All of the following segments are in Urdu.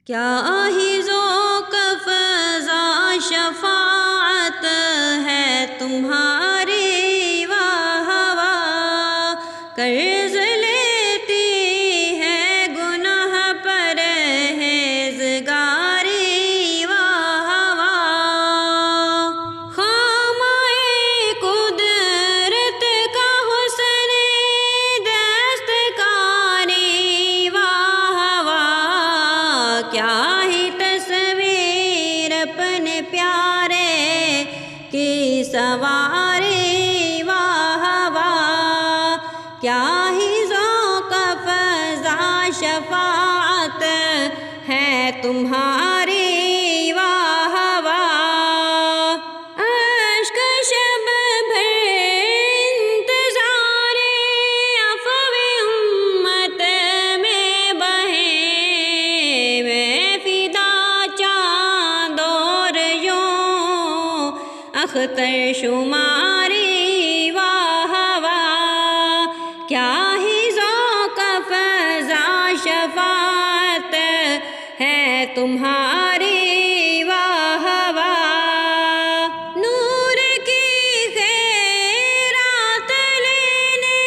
کیا ہی ذوق فضا شفاعت ہے تمہاری، واہ واہ قرض لیتی ہے گناہ پرہیزگاری، واہ واہ خامۂ قدرت کا حسن دستکاری، واہ واہ کیا ہی تصویر اپنے پیارے کی سواری، واہ واہ کیا ہی ذوق فضا شفاعت ہے تمہاری، واہ واہ اشک شب بھر انتظار عفو امت میں بہے، میں فدا چاند اور یوں اختر شماری، واہ واہ کیا ہی ذوق فضا شفاعت ہے تمہاری، واہ واہ نور کی خیرات لینے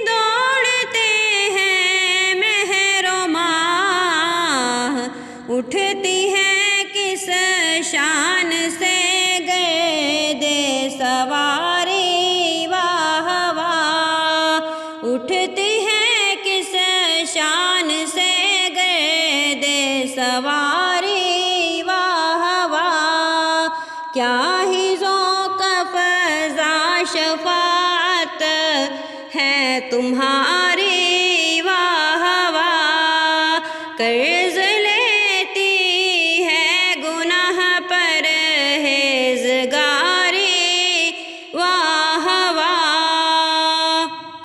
دوڑتے ہیں مہر و ماہ، اٹھتی ہے کس شان سے گرد سواری، واہ واہ اٹھتی ہے کس شان سے گرد سواری، واہ واہ کیا ہی ذوق فضا شفاعت ہے تمہاری۔